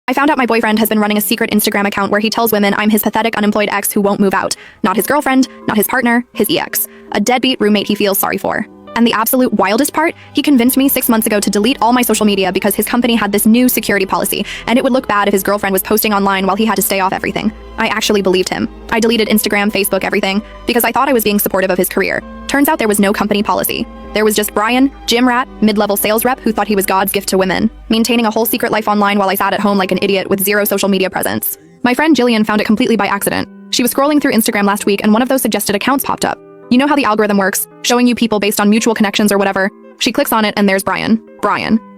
I found out my boyfriend has been running a secret Instagram account where he tells women I'm his pathetic unemployed ex who won't move out. Not his girlfriend, not his partner, his ex. A deadbeat roommate he feels sorry for. And the absolute wildest part, he convinced me 6 months ago to delete all my social media because his company had this new security policy, and it would look bad if his girlfriend was posting online while he had to stay off everything. I actually believed him. I deleted Instagram, Facebook, everything, because I thought I was being supportive of his career. Turns out there was no company policy. There was just Brian, gym rat, mid-level sales rep who thought he was God's gift to women, maintaining a whole secret life online while I sat at home like an idiot with zero social media presence. My friend Jillian found it completely by accident. She was scrolling through Instagram last week and one of those suggested accounts popped up. You know how the algorithm works, showing you people based on mutual connections or whatever. She clicks on it and there's Brian,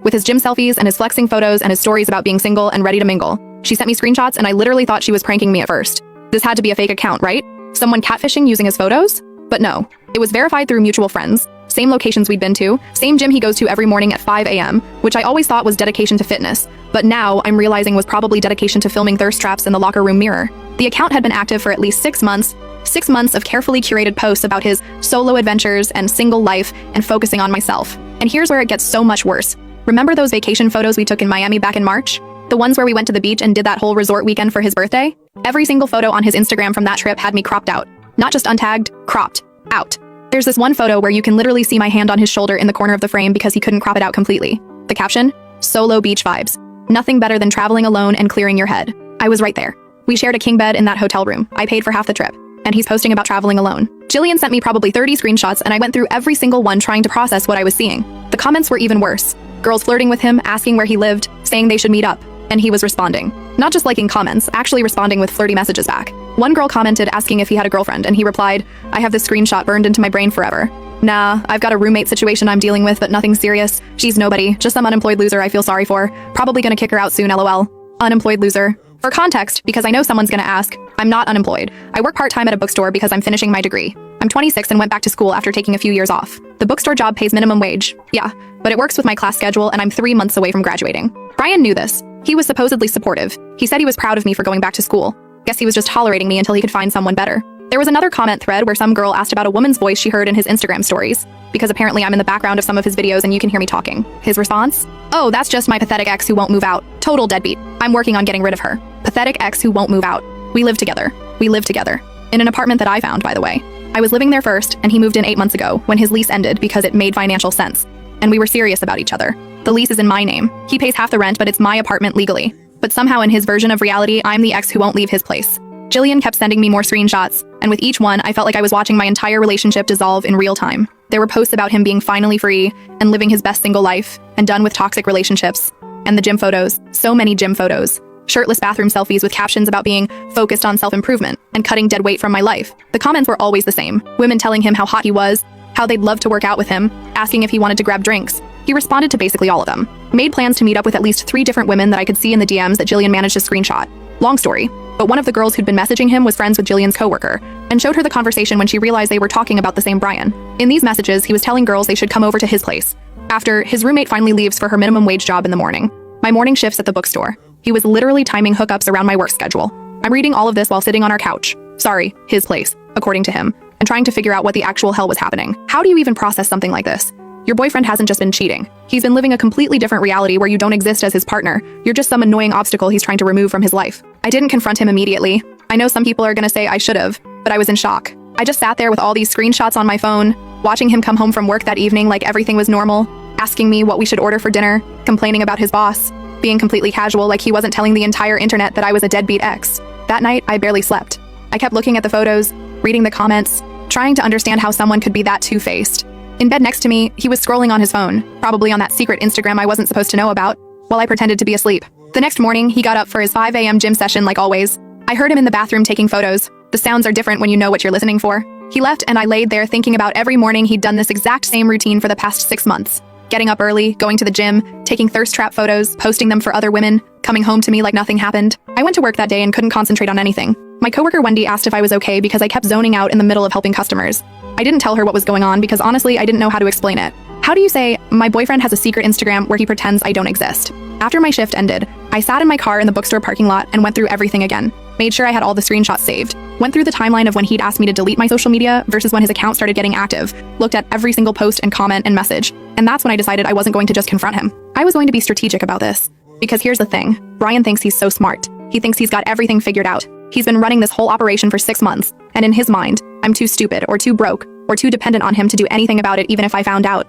with his gym selfies and his flexing photos and his stories about being single and ready to mingle. She sent me screenshots and I literally thought she was pranking me at first. This had to be a fake account, right? Someone catfishing using his photos? But no, it was verified through mutual friends. Same locations we'd been to, same gym he goes to every morning at 5 a.m., which I always thought was dedication to fitness, but now I'm realizing was probably dedication to filming thirst traps in the locker room mirror. The account had been active for at least 6 months, 6 months of carefully curated posts about his solo adventures and single life and focusing on myself. And here's where it gets so much worse. Remember those vacation photos we took in Miami back in March? The ones where we went to the beach and did that whole resort weekend for his birthday? Every single photo on his Instagram from that trip had me cropped out. Not just untagged, cropped out. There's this one photo where you can literally see my hand on his shoulder in the corner of the frame because he couldn't crop it out completely. The caption? Solo beach vibes. Nothing better than traveling alone and clearing your head. I was right there. We shared a king bed in that hotel room. I paid for half the trip. And he's posting about traveling alone. Jillian sent me probably 30 screenshots and I went through every single one trying to process what I was seeing. The comments were even worse. Girls flirting with him, asking where he lived, saying they should meet up. And he was responding. Not just liking comments, actually responding with flirty messages back. One girl commented asking if he had a girlfriend and he replied, I have this screenshot burned into my brain forever. Nah, I've got a roommate situation I'm dealing with but nothing serious. She's nobody, just some unemployed loser I feel sorry for. Probably gonna kick her out soon, lol. Unemployed loser. For context, because I know someone's gonna ask, I'm not unemployed. I work part-time at a bookstore because I'm finishing my degree. I'm 26 and went back to school after taking a few years off. The bookstore job pays minimum wage. Yeah, but it works with my class schedule and I'm 3 months away from graduating. Brian knew this. He was supposedly supportive. He said he was proud of me for going back to school. Guess he was just tolerating me until he could find someone better. There was another comment thread where some girl asked about a woman's voice she heard in his Instagram stories, because apparently I'm in the background of some of his videos and you can hear me talking. His response? Oh, that's just my pathetic ex who won't move out. Total deadbeat. I'm working on getting rid of her. Pathetic ex who won't move out. We live together. We live together. In an apartment that I found, by the way. I was living there first, and he moved in 8 months ago when his lease ended because it made financial sense. And we were serious about each other. The lease is in my name. He pays half the rent, but it's my apartment legally. But somehow in his version of reality, I'm the ex who won't leave his place. Jillian kept sending me more screenshots, and with each one, I felt like I was watching my entire relationship dissolve in real time. There were posts about him being finally free and living his best single life and done with toxic relationships. And the gym photos, so many gym photos. Shirtless bathroom selfies with captions about being focused on self-improvement and cutting dead weight from my life. The comments were always the same. Women telling him how hot he was, how they'd love to work out with him, asking if he wanted to grab drinks. He responded to basically all of them. Made plans to meet up with at least 3 different women that I could see in the DMs that Jillian managed to screenshot. Long story, but one of the girls who'd been messaging him was friends with Jillian's coworker and showed her the conversation when she realized they were talking about the same Brian. In these messages, he was telling girls they should come over to his place. After, his roommate finally leaves for her minimum wage job in the morning. My morning shifts at the bookstore. He was literally timing hookups around my work schedule. I'm reading all of this while sitting on our couch. Sorry, his place, according to him, and trying to figure out what the actual hell was happening. How do you even process something like this? Your boyfriend hasn't just been cheating. He's been living a completely different reality where you don't exist as his partner. You're just some annoying obstacle he's trying to remove from his life. I didn't confront him immediately. I know some people are gonna say I should have, but I was in shock. I just sat there with all these screenshots on my phone, watching him come home from work that evening like everything was normal, asking me what we should order for dinner, complaining about his boss, being completely casual like he wasn't telling the entire internet that I was a deadbeat ex. That night, I barely slept. I kept looking at the photos, reading the comments, trying to understand how someone could be that two-faced. In bed next to me, he was scrolling on his phone, probably on that secret Instagram I wasn't supposed to know about, while I pretended to be asleep. The next morning, he got up for his 5 a.m. gym session like always. I heard him in the bathroom taking photos. The sounds are different when you know what you're listening for. He left and I laid there thinking about every morning he'd done this exact same routine for the past 6 months. Getting up early, going to the gym, taking thirst trap photos, posting them for other women, coming home to me like nothing happened. I went to work that day and couldn't concentrate on anything. My coworker Wendy asked if I was okay because I kept zoning out in the middle of helping customers. I didn't tell her what was going on because honestly, I didn't know how to explain it. How do you say, my boyfriend has a secret Instagram where he pretends I don't exist? After my shift ended, I sat in my car in the bookstore parking lot and went through everything again. Made sure I had all the screenshots saved. Went through the timeline of when he'd asked me to delete my social media versus when his account started getting active. Looked at every single post and comment and message. And that's when I decided I wasn't going to just confront him. I was going to be strategic about this. Because here's the thing, Brian thinks he's so smart. He thinks he's got everything figured out. He's been running this whole operation for 6 months, and in his mind, I'm too stupid or too broke or too dependent on him to do anything about it even if I found out.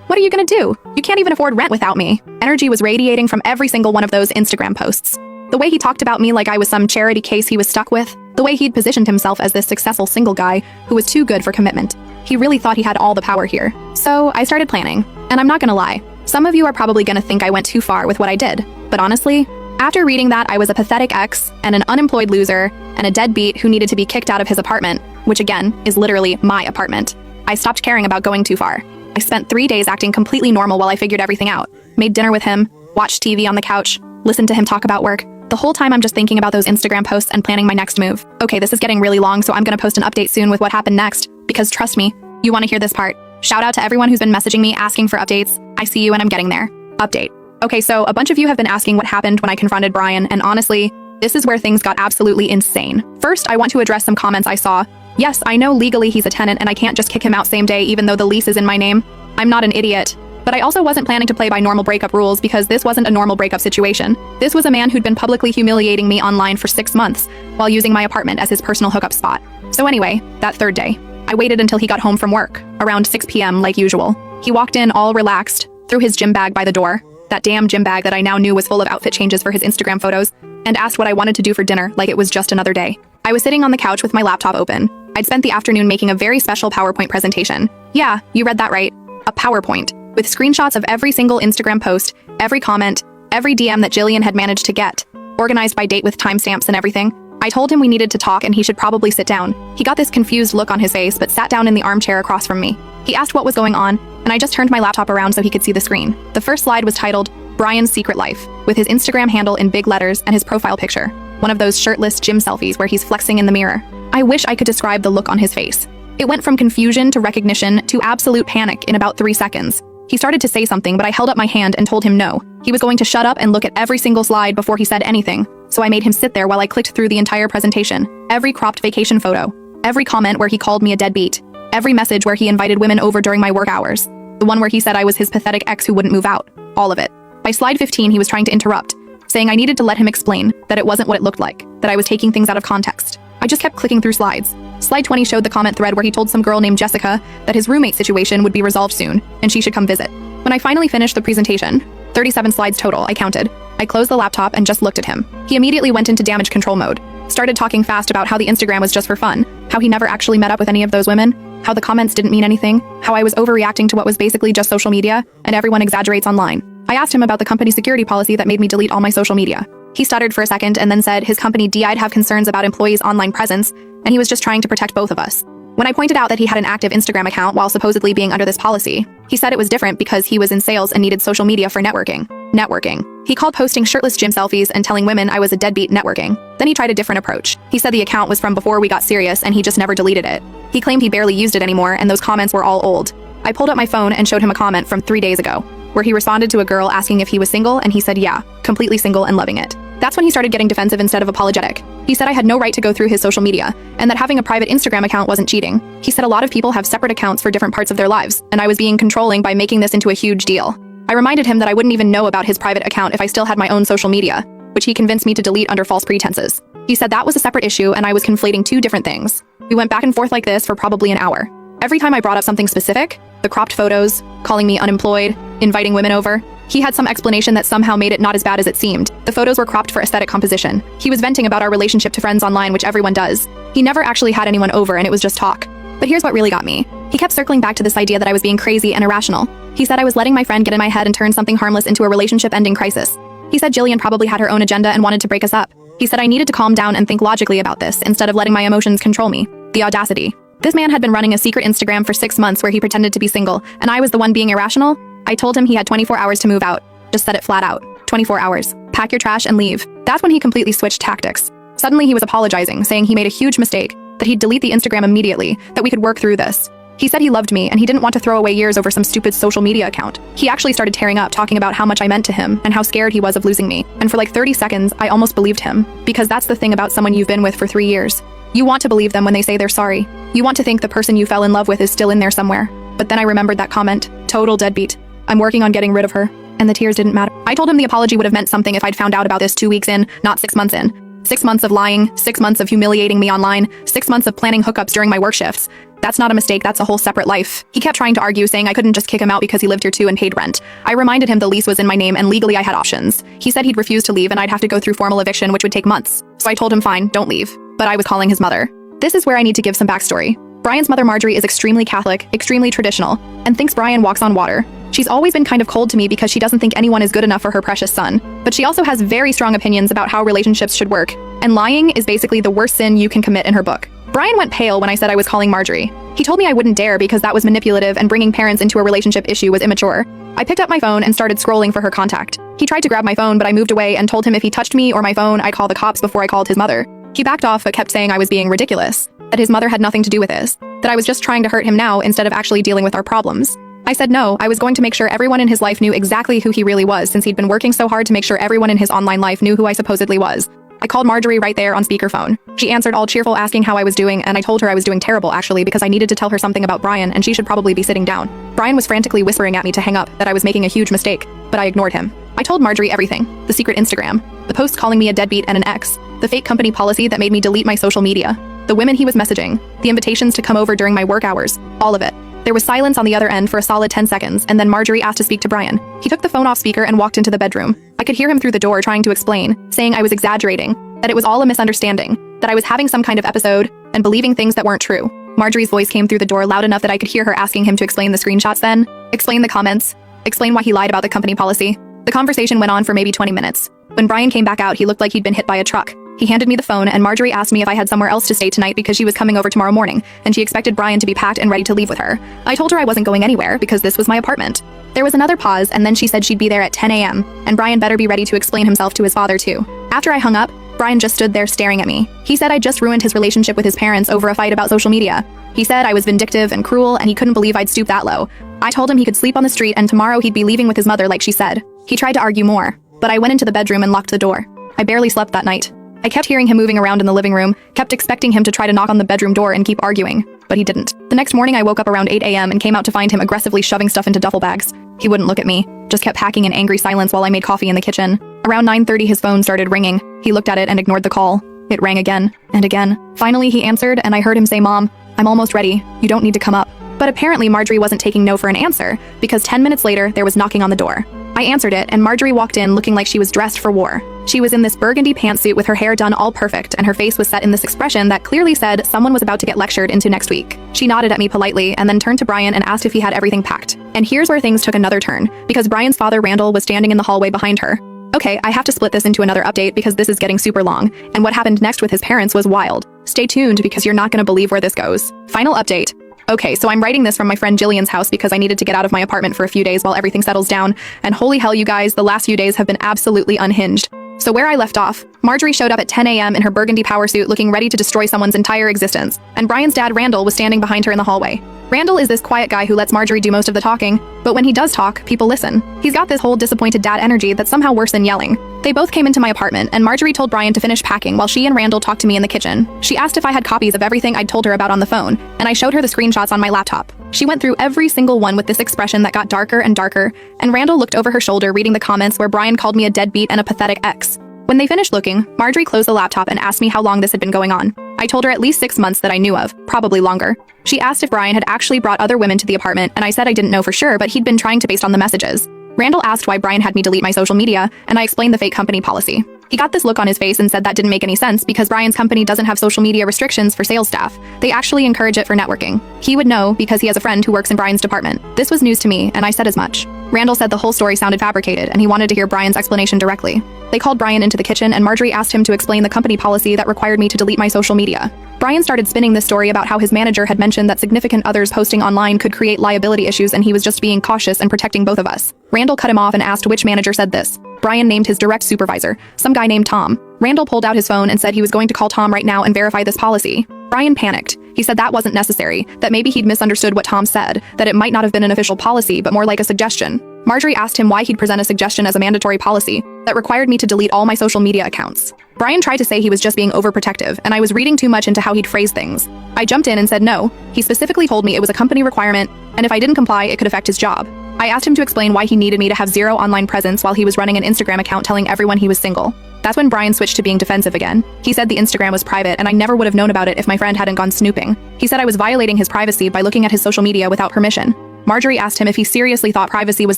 What are you gonna do? You can't even afford rent without me. Energy was radiating from every single one of those Instagram posts. The way he talked about me like I was some charity case he was stuck with, the way he'd positioned himself as this successful single guy who was too good for commitment. He really thought he had all the power here. So I started planning, and I'm not gonna lie. Some of you are probably gonna think I went too far with what I did, but honestly, after reading that I was a pathetic ex and an unemployed loser and a deadbeat who needed to be kicked out of his apartment, which again is literally my apartment, I stopped caring about going too far. I spent 3 days acting completely normal while I figured everything out. Made dinner with him, watched TV on the couch, listened to him talk about work. The whole time I'm just thinking about those Instagram posts and planning my next move. Okay, this is getting really long, so I'm gonna post an update soon with what happened next, because trust me, you wanna hear this part. Shout out to everyone who's been messaging me asking for updates. I see you and I'm getting there. Update. Okay, so a bunch of you have been asking what happened when I confronted Brian, and honestly, this is where things got absolutely insane. First, I want to address some comments I saw. Yes, I know legally he's a tenant and I can't just kick him out same day even though the lease is in my name. I'm not an idiot. But I also wasn't planning to play by normal breakup rules because this wasn't a normal breakup situation. This was a man who'd been publicly humiliating me online for 6 months while using my apartment as his personal hookup spot. So anyway, that third day, I waited until he got home from work, around 6 p.m. like usual. He walked in all relaxed, threw his gym bag by the door, that damn gym bag that I now knew was full of outfit changes for his Instagram photos, and asked what I wanted to do for dinner like it was just another day. I was sitting on the couch with my laptop open. I'd spent the afternoon making a very special PowerPoint presentation. Yeah, you read that right. A PowerPoint, with screenshots of every single Instagram post, every comment, every DM that Jillian had managed to get, organized by date with timestamps and everything. I told him we needed to talk and he should probably sit down. He got this confused look on his face but sat down in the armchair across from me. He asked what was going on, and I just turned my laptop around so he could see the screen. The first slide was titled, Brian's Secret Life, with his Instagram handle in big letters and his profile picture, one of those shirtless gym selfies where he's flexing in the mirror. I wish I could describe the look on his face. It went from confusion to recognition to absolute panic in about 3 seconds. He started to say something, but I held up my hand and told him no. He was going to shut up and look at every single slide before he said anything, so I made him sit there while I clicked through the entire presentation. Every cropped vacation photo, every comment where he called me a deadbeat, every message where he invited women over during my work hours, the one where he said I was his pathetic ex who wouldn't move out, all of it. By slide 15, he was trying to interrupt, saying I needed to let him explain that it wasn't what it looked like, that I was taking things out of context. I just kept clicking through slides. Slide 20 showed the comment thread where he told some girl named Jessica that his roommate situation would be resolved soon, and she should come visit. When I finally finished the presentation, 37 slides total, I counted, I closed the laptop and just looked at him. He immediately went into damage control mode, started talking fast about how the Instagram was just for fun, how he never actually met up with any of those women, how the comments didn't mean anything, how I was overreacting to what was basically just social media, and everyone exaggerates online. I asked him about the company security policy that made me delete all my social media. He stuttered for a second and then said his company DI'd have concerns about employees' online presence, and he was just trying to protect both of us. When I pointed out that he had an active Instagram account while supposedly being under this policy, he said it was different because he was in sales and needed social media for networking. He called posting shirtless gym selfies and telling women I was a deadbeat networking. Then he tried a different approach. He said the account was from before we got serious and he just never deleted it. He claimed he barely used it anymore and those comments were all old. I pulled up my phone and showed him a comment from 3 days ago, where he responded to a girl asking if he was single and he said yeah, completely single and loving it. That's when he started getting defensive instead of apologetic. He said I had no right to go through his social media, and that having a private Instagram account wasn't cheating. He said a lot of people have separate accounts for different parts of their lives, and I was being controlling by making this into a huge deal. I reminded him that I wouldn't even know about his private account if I still had my own social media, which he convinced me to delete under false pretenses. He said that was a separate issue and I was conflating 2 different things. We went back and forth like this for probably an hour. Every time I brought up something specific, the cropped photos, calling me unemployed, inviting women over, he had some explanation that somehow made it not as bad as it seemed. The photos were cropped for aesthetic composition. He was venting about our relationship to friends online, which everyone does. He never actually had anyone over and it was just talk. But here's what really got me. He kept circling back to this idea that I was being crazy and irrational. He said I was letting my friend get in my head and turn something harmless into a relationship-ending crisis. He said Jillian probably had her own agenda and wanted to break us up. He said I needed to calm down and think logically about this instead of letting my emotions control me. The audacity. This man had been running a secret Instagram for 6 months where he pretended to be single, and I was the one being irrational. I told him he had 24 hours to move out. Just said it flat out. 24 hours. Pack your trash and leave. That's when he completely switched tactics. Suddenly he was apologizing, saying he made a huge mistake, that he'd delete the Instagram immediately, that we could work through this. He said he loved me and he didn't want to throw away years over some stupid social media account. He actually started tearing up, talking about how much I meant to him and how scared he was of losing me. And for like 30 seconds, I almost believed him. Because that's the thing about someone you've been with for 3 years. You want to believe them when they say they're sorry. You want to think the person you fell in love with is still in there somewhere. But then I remembered that comment. Total deadbeat. I'm working on getting rid of her. and the tears didn't matter. I told him the apology would have meant something if I'd found out about this 2 weeks in, not 6 months in. 6 months of lying, 6 months of humiliating me online, 6 months of planning hookups during my work shifts. That's not a mistake, that's a whole separate life. He kept trying to argue, saying I couldn't just kick him out because he lived here too and paid rent. I reminded him the lease was in my name and legally I had options. He said he'd refuse to leave and I'd have to go through formal eviction, which would take months. So I told him fine, don't leave. But I was calling his mother. This is where I need to give some backstory. Brian's mother Marjorie is extremely Catholic, extremely traditional, and thinks Brian walks on water. She's always been kind of cold to me because she doesn't think anyone is good enough for her precious son. But she also has very strong opinions about how relationships should work, and lying is basically the worst sin you can commit in her book. Brian went pale when I said I was calling Marjorie. He told me I wouldn't dare because that was manipulative and bringing parents into a relationship issue was immature. I picked up my phone and started scrolling for her contact. He tried to grab my phone, but I moved away and told him if he touched me or my phone, I'd call the cops before I called his mother. He backed off but kept saying I was being ridiculous, that his mother had nothing to do with this, that I was just trying to hurt him now instead of actually dealing with our problems. I said no, I was going to make sure everyone in his life knew exactly who he really was since he'd been working so hard to make sure everyone in his online life knew who I supposedly was. I called Marjorie right there on speakerphone. She answered all cheerful asking how I was doing, and I told her I was doing terrible actually because I needed to tell her something about Brian and she should probably be sitting down. Brian was frantically whispering at me to hang up, that I was making a huge mistake, but I ignored him. I told Marjorie everything, the secret Instagram, the post calling me a deadbeat and an ex, the fake company policy that made me delete my social media, the women he was messaging, the invitations to come over during my work hours, all of it. There was silence on the other end for a solid 10 seconds, and then Marjorie asked to speak to Brian. He took the phone off speaker and walked into the bedroom. I could hear him through the door trying to explain, saying I was exaggerating, that it was all a misunderstanding, that I was having some kind of episode, and believing things that weren't true. Marjorie's voice came through the door loud enough that I could hear her asking him to explain the screenshots then, explain the comments, explain why he lied about the company policy. The conversation went on for maybe 20 minutes. When Brian came back out, he looked like he'd been hit by a truck. He handed me the phone, and Marjorie asked me if I had somewhere else to stay tonight because she was coming over tomorrow morning, and she expected Brian to be packed and ready to leave with her. I told her I wasn't going anywhere because this was my apartment. There was another pause, and then she said she'd be there at 10 a.m., and Brian better be ready to explain himself to his father too. After I hung up, Brian just stood there staring at me. He said I just ruined his relationship with his parents over a fight about social media. He said I was vindictive and cruel, and he couldn't believe I'd stoop that low. I told him he could sleep on the street and tomorrow he'd be leaving with his mother like she said. He tried to argue more, but I went into the bedroom and locked the door. I barely slept that night. I kept hearing him moving around in the living room, kept expecting him to try to knock on the bedroom door and keep arguing, but he didn't. The next morning I woke up around 8 a.m. and came out to find him aggressively shoving stuff into duffel bags. He wouldn't look at me, just kept hacking in angry silence while I made coffee in the kitchen. Around 9:30 his phone started ringing. He looked at it and ignored the call. It rang again and again. Finally he answered and I heard him say, "Mom, I'm almost ready. You don't need to come up." But apparently Marjorie wasn't taking no for an answer, because 10 minutes later there was knocking on the door. I answered it, and Marjorie walked in looking like she was dressed for war. She was in this burgundy pantsuit with her hair done all perfect, and her face was set in this expression that clearly said someone was about to get lectured into next week. She nodded at me politely and then turned to Brian and asked if he had everything packed. And here's where things took another turn, because Brian's father Randall was standing in the hallway behind her. Okay, I have to split this into another update because this is getting super long, and what happened next with his parents was wild. Stay tuned because you're not gonna believe where this goes. Final update. Okay, so I'm writing this from my friend Jillian's house because I needed to get out of my apartment for a few days while everything settles down, and holy hell you guys, the last few days have been absolutely unhinged. So where I left off, Marjorie showed up at 10 a.m. in her burgundy power suit looking ready to destroy someone's entire existence, and Brian's dad Randall was standing behind her in the hallway. Randall is this quiet guy who lets Marjorie do most of the talking, but when he does talk, people listen. He's got this whole disappointed dad energy that's somehow worse than yelling. They both came into my apartment, and Marjorie told Brian to finish packing while she and Randall talked to me in the kitchen. She asked if I had copies of everything I'd told her about on the phone, and I showed her the screenshots on my laptop. She went through every single one with this expression that got darker and darker, and Randall looked over her shoulder reading the comments where Brian called me a deadbeat and a pathetic ex. When they finished looking, Marjorie closed the laptop and asked me how long this had been going on. I told her at least 6 months that I knew of, probably longer. She asked if Brian had actually brought other women to the apartment, and I said I didn't know for sure, but he'd been trying to based on the messages. Randall asked why Brian had me delete my social media, and I explained the fake company policy. He got this look on his face and said that didn't make any sense because Brian's company doesn't have social media restrictions for sales staff. They actually encourage it for networking. He would know because he has a friend who works in Brian's department. This was news to me, and I said as much. Randall said the whole story sounded fabricated, and he wanted to hear Brian's explanation directly. They called Brian into the kitchen, and Marjorie asked him to explain the company policy that required me to delete my social media. Brian started spinning this story about how his manager had mentioned that significant others posting online could create liability issues and he was just being cautious and protecting both of us. Randall cut him off and asked which manager said this. Brian named his direct supervisor, some guy named Tom. Randall pulled out his phone and said he was going to call Tom right now and verify this policy. Brian panicked. He said that wasn't necessary, that maybe he'd misunderstood what Tom said, that it might not have been an official policy, but more like a suggestion. Marjorie asked him why he'd present a suggestion as a mandatory policy that required me to delete all my social media accounts. Brian tried to say he was just being overprotective, and I was reading too much into how he'd phrase things. I jumped in and said no. He specifically told me it was a company requirement, and if I didn't comply, it could affect his job. I asked him to explain why he needed me to have zero online presence while he was running an Instagram account telling everyone he was single. That's when Brian switched to being defensive again. He said the Instagram was private and I never would have known about it if my friend hadn't gone snooping. He said I was violating his privacy by looking at his social media without permission. Marjorie asked him if he seriously thought privacy was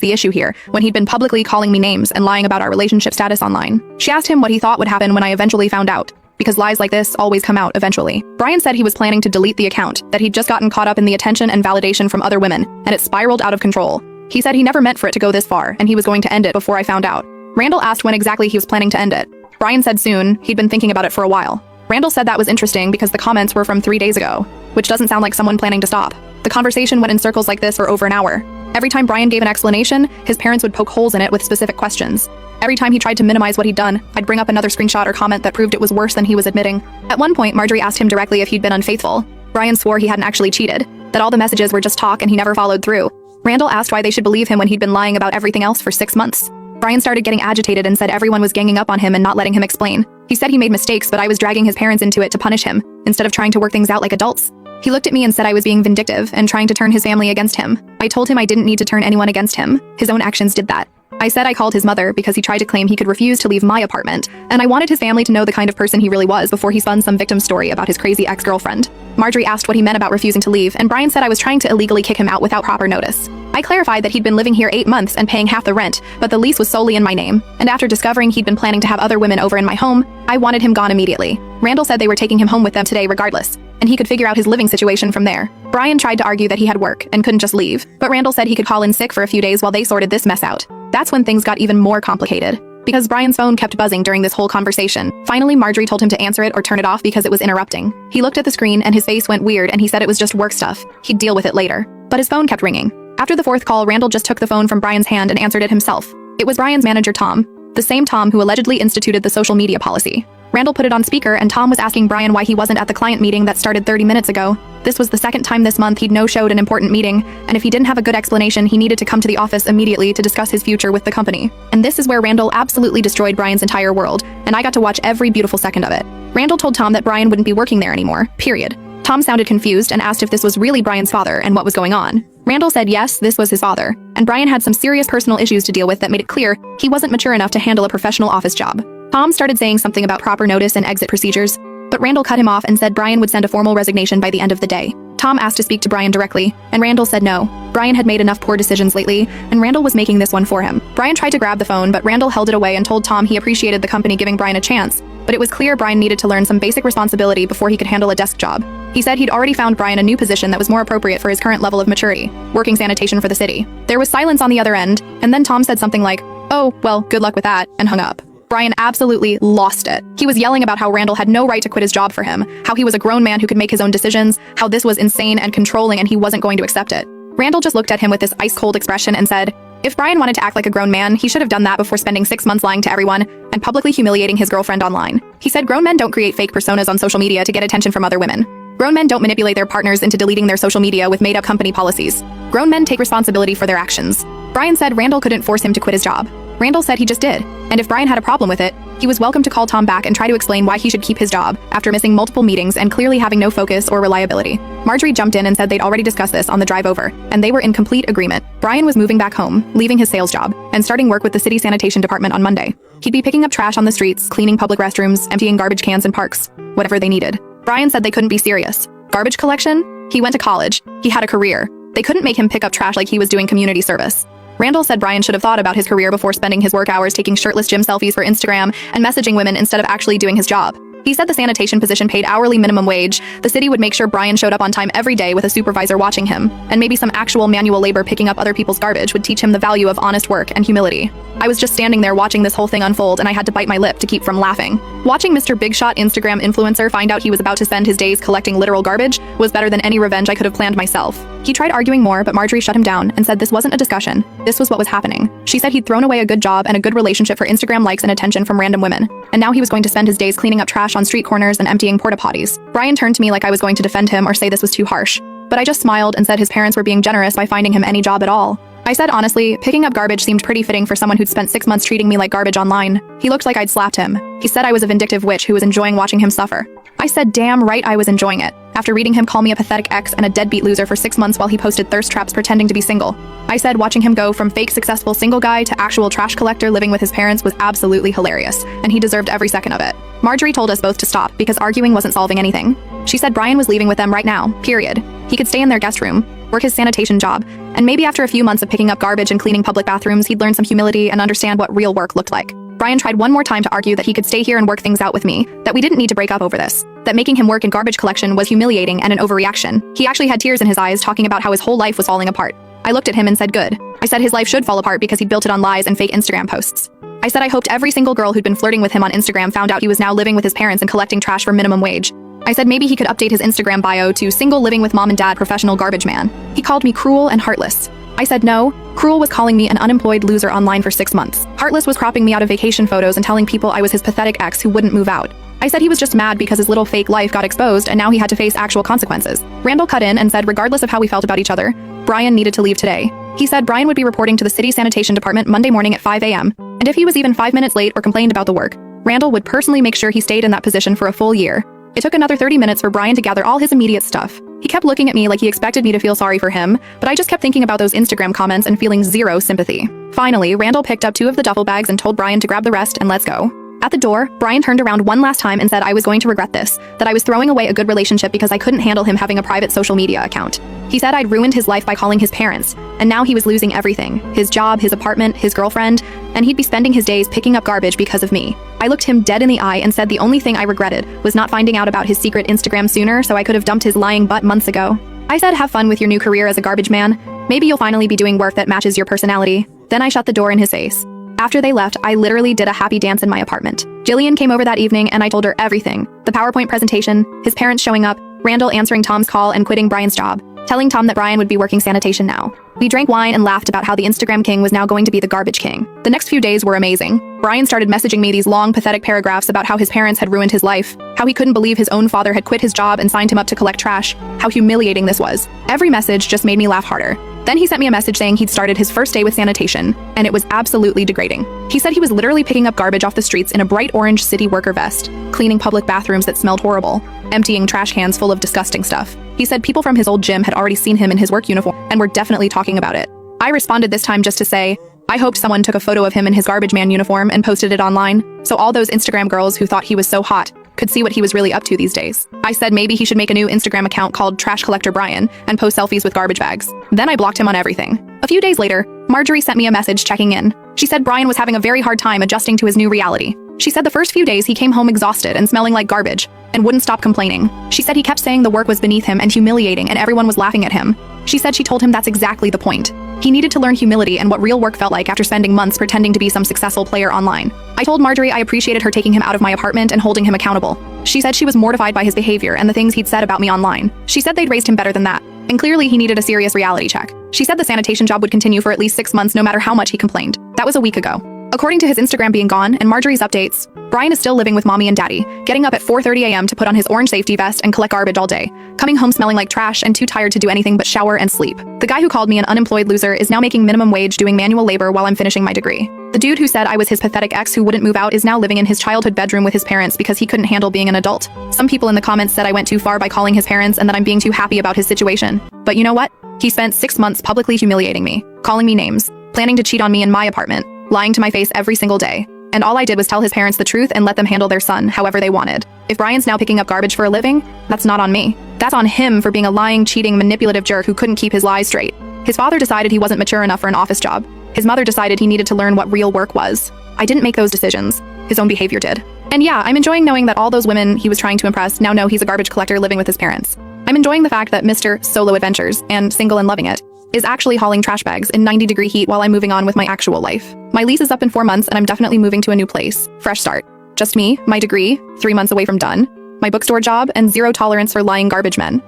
the issue here, when he'd been publicly calling me names and lying about our relationship status online. She asked him what he thought would happen when I eventually found out, because lies like this always come out eventually. Brian said he was planning to delete the account, that he'd just gotten caught up in the attention and validation from other women, and it spiraled out of control. He said he never meant for it to go this far, and he was going to end it before I found out. Randall asked when exactly he was planning to end it. Brian said soon. He'd been thinking about it for a while. Randall said that was interesting because the comments were from 3 days ago, which doesn't sound like someone planning to stop. The conversation went in circles like this for over an hour. Every time Brian gave an explanation, his parents would poke holes in it with specific questions. Every time he tried to minimize what he'd done, I'd bring up another screenshot or comment that proved it was worse than he was admitting. At one point, Marjorie asked him directly if he'd been unfaithful. Brian swore he hadn't actually cheated, that all the messages were just talk and he never followed through. Randall asked why they should believe him when he'd been lying about everything else for 6 months. Brian started getting agitated and said everyone was ganging up on him and not letting him explain. He said he made mistakes, but I was dragging his parents into it to punish him, instead of trying to work things out like adults. He looked at me and said I was being vindictive and trying to turn his family against him. I told him I didn't need to turn anyone against him. His own actions did that. I said I called his mother because he tried to claim he could refuse to leave my apartment, and I wanted his family to know the kind of person he really was before he spun some victim story about his crazy ex-girlfriend. Marjorie asked what he meant about refusing to leave, and Brian said I was trying to illegally kick him out without proper notice. I clarified that he'd been living here 8 months and paying half the rent, but the lease was solely in my name, and after discovering he'd been planning to have other women over in my home, I wanted him gone immediately. Randall said they were taking him home with them today regardless, and he could figure out his living situation from there. Brian tried to argue that he had work and couldn't just leave, but Randall said he could call in sick for a few days while they sorted this mess out. That's when things got even more complicated, because Brian's phone kept buzzing during this whole conversation. Finally, Marjorie told him to answer it or turn it off because it was interrupting. He looked at the screen and his face went weird and he said it was just work stuff. He'd deal with it later. But his phone kept ringing. After the 4th call, Randall just took the phone from Brian's hand and answered it himself. It was Brian's manager, Tom, the same Tom who allegedly instituted the social media policy. Randall put it on speaker and Tom was asking Brian why he wasn't at the client meeting that started 30 minutes ago. This was the 2nd time this month he'd no-showed an important meeting, and if he didn't have a good explanation, he needed to come to the office immediately to discuss his future with the company. And this is where Randall absolutely destroyed Brian's entire world, and I got to watch every beautiful second of it. Randall told Tom that Brian wouldn't be working there anymore, period. Tom sounded confused and asked if this was really Brian's father and what was going on. Randall said yes, this was his father, and Brian had some serious personal issues to deal with that made it clear he wasn't mature enough to handle a professional office job. Tom started saying something about proper notice and exit procedures, but Randall cut him off and said Brian would send a formal resignation by the end of the day. Tom asked to speak to Brian directly, and Randall said no. Brian had made enough poor decisions lately, and Randall was making this one for him. Brian tried to grab the phone, but Randall held it away and told Tom he appreciated the company giving Brian a chance, but it was clear Brian needed to learn some basic responsibility before he could handle a desk job. He said he'd already found Brian a new position that was more appropriate for his current level of maturity, working sanitation for the city. There was silence on the other end, and then Tom said something like, "Oh, well, good luck with that," and hung up. Brian absolutely lost it. He was yelling about how Randall had no right to quit his job for him, how he was a grown man who could make his own decisions, how this was insane and controlling and he wasn't going to accept it. Randall just looked at him with this ice-cold expression and said, if Brian wanted to act like a grown man, he should have done that before spending 6 months lying to everyone and publicly humiliating his girlfriend online. He said grown men don't create fake personas on social media to get attention from other women. Grown men don't manipulate their partners into deleting their social media with made-up company policies. Grown men take responsibility for their actions. Brian said Randall couldn't force him to quit his job. Randall said he just did, and if Brian had a problem with it, he was welcome to call Tom back and try to explain why he should keep his job after missing multiple meetings and clearly having no focus or reliability. Marjorie jumped in and said they'd already discussed this on the drive over, and they were in complete agreement. Brian was moving back home, leaving his sales job, and starting work with the city sanitation department on Monday. He'd be picking up trash on the streets, cleaning public restrooms, emptying garbage cans in parks, whatever they needed. Brian said they couldn't be serious. Garbage collection? He went to college. He had a career. They couldn't make him pick up trash like he was doing community service. Randall said Brian should have thought about his career before spending his work hours taking shirtless gym selfies for Instagram and messaging women instead of actually doing his job. He said the sanitation position paid hourly minimum wage. The city would make sure Brian showed up on time every day with a supervisor watching him, and maybe some actual manual labor picking up other people's garbage would teach him the value of honest work and humility. I was just standing there watching this whole thing unfold and I had to bite my lip to keep from laughing. Watching Mr. Big Shot Instagram influencer find out he was about to spend his days collecting literal garbage was better than any revenge I could have planned myself. He tried arguing more, but Marjorie shut him down and said this wasn't a discussion. This was what was happening. She said he'd thrown away a good job and a good relationship for Instagram likes and attention from random women, and now he was going to spend his days cleaning up trash on street corners and emptying porta potties. Brian turned to me like I was going to defend him or say this was too harsh, but I just smiled and said his parents were being generous by finding him any job at all. I said honestly, picking up garbage seemed pretty fitting for someone who'd spent 6 months treating me like garbage online. He looked like I'd slapped him. He said I was a vindictive witch who was enjoying watching him suffer. I said damn right I was enjoying it, after reading him call me a pathetic ex and a deadbeat loser for 6 months while he posted thirst traps pretending to be single. I said watching him go from fake successful single guy to actual trash collector living with his parents was absolutely hilarious, and he deserved every second of it. Marjorie told us both to stop because arguing wasn't solving anything. She said Brian was leaving with them right now, period. He could stay in their guest room, work his sanitation job, and maybe after a few months of picking up garbage and cleaning public bathrooms, he'd learn some humility and understand what real work looked like. Brian tried one more time to argue that he could stay here and work things out with me, that we didn't need to break up over this, that making him work in garbage collection was humiliating and an overreaction. He actually had tears in his eyes talking about how his whole life was falling apart. I looked at him and said good. I said his life should fall apart because he'd built it on lies and fake Instagram posts. I said I hoped every single girl who'd been flirting with him on Instagram found out he was now living with his parents and collecting trash for minimum wage. I said maybe he could update his Instagram bio to single living with mom and dad professional garbage man. He called me cruel and heartless. I said no. Cruel was calling me an unemployed loser online for 6 months. Heartless was cropping me out of vacation photos and telling people I was his pathetic ex who wouldn't move out. I said he was just mad because his little fake life got exposed and now he had to face actual consequences. Randall cut in and said regardless of how we felt about each other, Brian needed to leave today. He said Brian would be reporting to the city sanitation department Monday morning at 5 a.m. And if he was even 5 minutes late or complained about the work, Randall would personally make sure he stayed in that position for a full year. It took another 30 minutes for Brian to gather all his immediate stuff. He kept looking at me like he expected me to feel sorry for him, but I just kept thinking about those Instagram comments and feeling zero sympathy. Finally, Randall picked up 2 of the duffel bags and told Brian to grab the rest and let's go. At the door, Brian turned around one last time and said I was going to regret this, that I was throwing away a good relationship because I couldn't handle him having a private social media account. He said I'd ruined his life by calling his parents, and now he was losing everything, his job, his apartment, his girlfriend, and he'd be spending his days picking up garbage because of me. I looked him dead in the eye and said the only thing I regretted was not finding out about his secret Instagram sooner so I could have dumped his lying butt months ago. I said have fun with your new career as a garbage man. Maybe you'll finally be doing work that matches your personality. Then I shut the door in his face. After they left, I literally did a happy dance in my apartment. Jillian came over that evening and I told her everything. The PowerPoint presentation, his parents showing up, Randall answering Tom's call and quitting Brian's job, telling Tom that Brian would be working sanitation now. We drank wine and laughed about how the Instagram king was now going to be the garbage king. The next few days were amazing. Brian started messaging me these long, pathetic paragraphs about how his parents had ruined his life, how he couldn't believe his own father had quit his job and signed him up to collect trash, how humiliating this was. Every message just made me laugh harder. Then he sent me a message saying he'd started his first day with sanitation, and it was absolutely degrading. He said he was literally picking up garbage off the streets in a bright orange city worker vest, cleaning public bathrooms that smelled horrible, emptying trash cans full of disgusting stuff. He said people from his old gym had already seen him in his work uniform and were definitely talking about it. I responded this time just to say, I hoped someone took a photo of him in his garbage man uniform and posted it online, so all those Instagram girls who thought he was so hot could see what he was really up to these days. I said maybe he should make a new Instagram account called Trash Collector Brian and post selfies with garbage bags. Then I blocked him on everything. A few days later, Marjorie sent me a message checking in. She said Brian was having a very hard time adjusting to his new reality. She said the first few days he came home exhausted and smelling like garbage and wouldn't stop complaining. She said he kept saying the work was beneath him and humiliating and everyone was laughing at him. She said she told him that's exactly the point. He needed to learn humility and what real work felt like after spending months pretending to be some successful player online. I told Marjorie I appreciated her taking him out of my apartment and holding him accountable. She said she was mortified by his behavior and the things he'd said about me online. She said they'd raised him better than that, and clearly he needed a serious reality check. She said the sanitation job would continue for at least 6 months no matter how much he complained. That was a week ago. According to his Instagram being gone and Marjorie's updates, Brian is still living with mommy and daddy, getting up at 4:30 a.m. to put on his orange safety vest and collect garbage all day, coming home smelling like trash and too tired to do anything but shower and sleep. The guy who called me an unemployed loser is now making minimum wage doing manual labor while I'm finishing my degree. The dude who said I was his pathetic ex who wouldn't move out is now living in his childhood bedroom with his parents because he couldn't handle being an adult. Some people in the comments said I went too far by calling his parents and that I'm being too happy about his situation. But you know what? He spent 6 months publicly humiliating me, calling me names, planning to cheat on me in my apartment, lying to my face every single day. And all I did was tell his parents the truth and let them handle their son however they wanted. If Brian's now picking up garbage for a living, that's not on me. That's on him for being a lying, cheating, manipulative jerk who couldn't keep his lies straight. His father decided he wasn't mature enough for an office job. His mother decided he needed to learn what real work was. I didn't make those decisions. His own behavior did. And yeah, I'm enjoying knowing that all those women he was trying to impress now know he's a garbage collector living with his parents. I'm enjoying the fact that Mr. Solo Adventures, and single and loving it, is actually hauling trash bags in 90-degree heat while I'm moving on with my actual life. My lease is up in 4 months and I'm definitely moving to a new place. Fresh start. Just me, my degree, 3 months away from done, my bookstore job, and zero tolerance for lying garbage men.